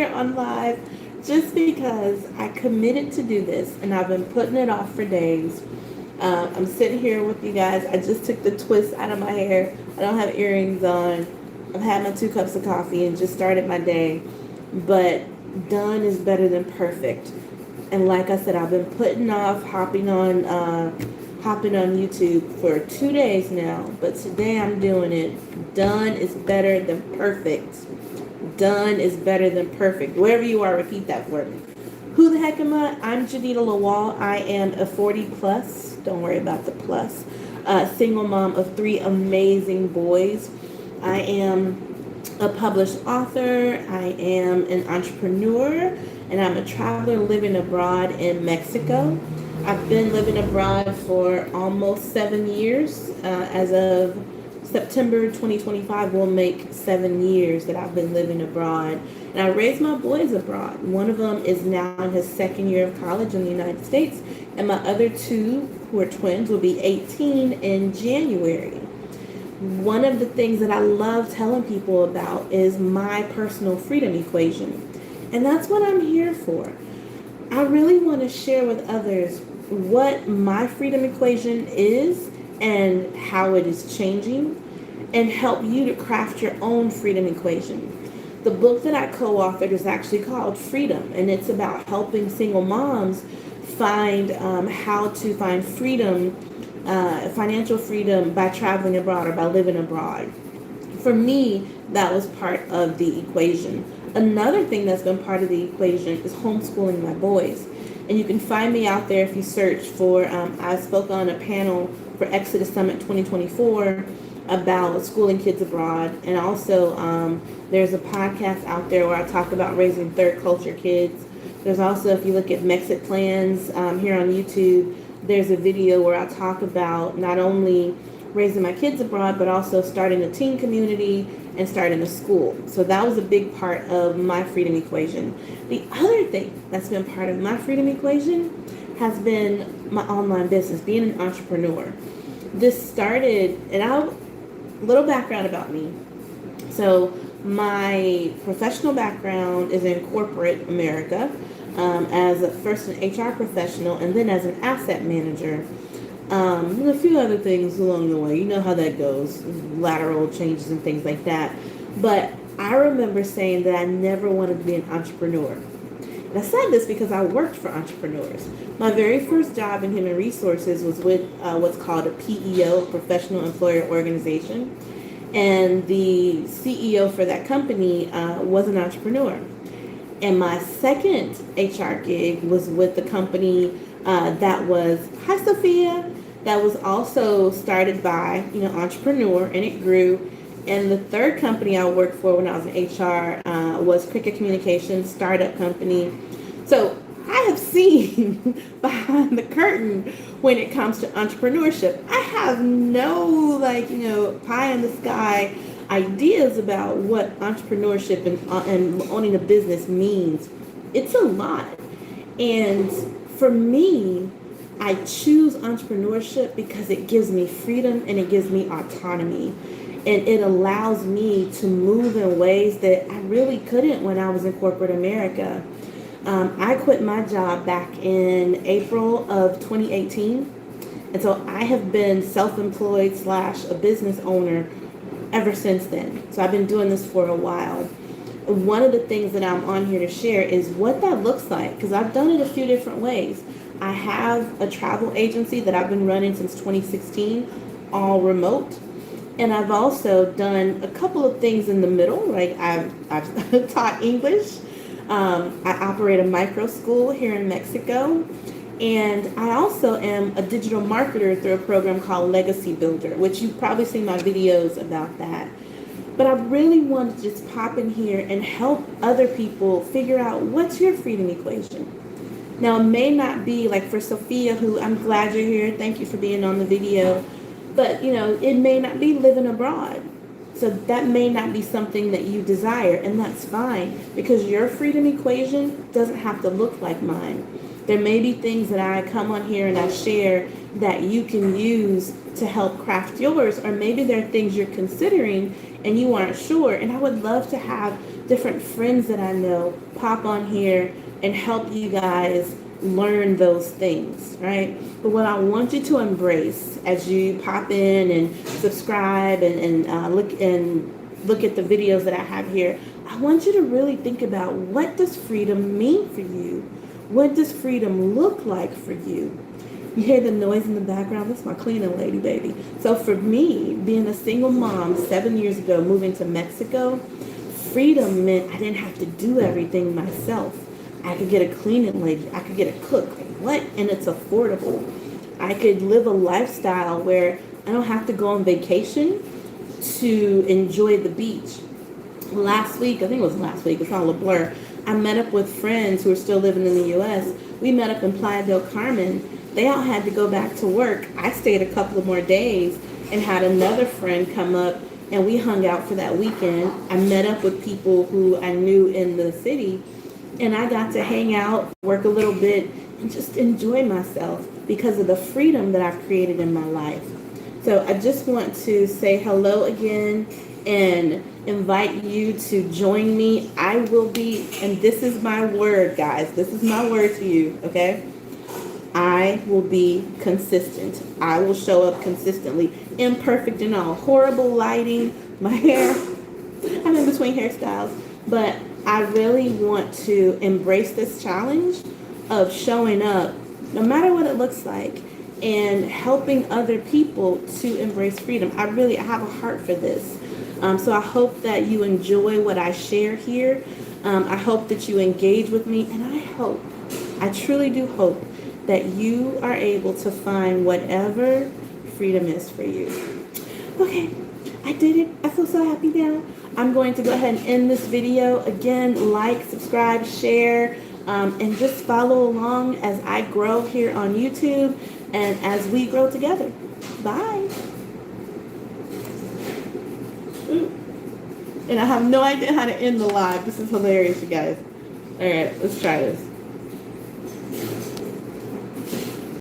here on live just because I committed to do this and I've been putting it off for days. I'm sitting here with you guys. I just took the twist out of my hair. I don't have earrings on. I've had my 2 cups of coffee and just started my day. But done is better than perfect. And like I said, I've been putting off hopping on YouTube for 2 days now. But today I'm doing it. Done is better than perfect. Done is better than perfect. Wherever you are, repeat that for me. Who the heck am I? I'm Janita Lawal. I am a 40 plus. Don't worry about the plus. Single mom of 3 amazing boys. I am a published author. I am an entrepreneur, and I'm a traveler living abroad in Mexico. I've been living abroad for almost 7 years. As of September 2025 will make 7 years that I've been living abroad. And I raised my boys abroad. One of them is now in his 2nd year of college in the United States, and my other 2, who are twins, will be 18 in January. One of the things that I love telling people about is my personal freedom equation. And that's what I'm here for. I really want to share with others what my freedom equation is and how it is changing, and help you to craft your own freedom equation. The book that I co-authored is actually called Freedom, and it's about helping single moms find how to find freedom, financial freedom by traveling abroad or by living abroad. For me, that was part of the equation. Another thing that's been part of the equation is homeschooling my boys. And you can find me out there if you search for, I spoke on a panel for Exodus Summit 2024 about schooling kids abroad. And also there's a podcast out there where I talk about raising third culture kids. There's also, if you look at Mexit Plans here on YouTube, there's a video where I talk about not only raising my kids abroad, but also starting a teen community and starting a school. So that was a big part of my freedom equation. The other thing that's been part of my freedom equation has been my online business, being an entrepreneur. This started, little background about me. So my professional background is in corporate America, as first an HR professional and then as an asset manager. And a few other things along the way. You know how that goes, lateral changes and things like that. But I remember saying that I never wanted to be an entrepreneur. And I said this because I worked for entrepreneurs. My very first job in human resources was with what's called a PEO, Professional Employer Organization. And the CEO for that company was an entrepreneur. And my second HR gig was with the company that was, hi Sophia, that was also started by, entrepreneur, and it grew. And the third company I worked for when I was in HR was Cricket Communications, startup company. So I have seen behind the curtain when it comes to entrepreneurship. I have no pie in the sky ideas about what entrepreneurship and owning a business means. It's a lot. And for me, I choose entrepreneurship because it gives me freedom and it gives me autonomy. And it allows me to move in ways that I really couldn't when I was in corporate America. I quit my job back in April of 2018. And so I have been self-employed / a business owner ever since then. So I've been doing this for a while. One of the things that I'm on here to share is what that looks like, because I've done it a few different ways. I have a travel agency that I've been running since 2016, all remote. And I've also done a couple of things in the middle. Like I've taught English. I operate a micro school here in Mexico. And I also am a digital marketer through a program called Legacy Builder, which you've probably seen my videos about that. But I really want to just pop in here and help other people figure out what's your freedom equation. Now, it may not be like for Sophia, who I'm glad you're here. Thank you for being on the video. But, it may not be living abroad. So that may not be something that you desire, and that's fine, because your freedom equation doesn't have to look like mine. There may be things that I come on here and I share that you can use to help craft yours, or maybe there are things you're considering and you aren't sure. And I would love to have different friends that I know pop on here and help you guys learn those things, right? But what I want you to embrace as you pop in and subscribe and look at the videos that I have here, I want you to really think about, what does freedom mean for you? What does freedom look like for you? You hear the noise in the background? That's my cleaning lady, baby. So for me, being a single mom 7 years ago, moving to Mexico, freedom meant I didn't have to do everything myself. I could get a cleaning lady. I could get a cook. What? And it's affordable. I could live a lifestyle where I don't have to go on vacation to enjoy the beach. Last week, I think it was last week, it's all a blur, I met up with friends who are still living in the U.S. We met up in Playa del Carmen. They all had to go back to work. I stayed a couple of more days and had another friend come up, and we hung out for that weekend. I met up with people who I knew in the city, and I got to hang out, work a little bit, and just enjoy myself because of the freedom that I've created in my life. So I just want to say hello again and invite you to join me. I will be, and this is my word, guys. This is my word to you, okay? I will be consistent. I will show up consistently, imperfect and all. Horrible lighting, my hair. I'm in between hairstyles, but I really want to embrace this challenge of showing up, no matter what it looks like, and helping other people to embrace freedom. I have a heart for this. So I hope that you enjoy what I share here. I hope that you engage with me, and I truly do hope that you are able to find whatever freedom is for you. Okay, I did it. I feel so happy now. I'm going to go ahead and end this video. Again, like, subscribe, share, and just follow along as I grow here on YouTube and as we grow together. Bye. And I have no idea how to end the live. This is hilarious, you guys. All right, let's try this.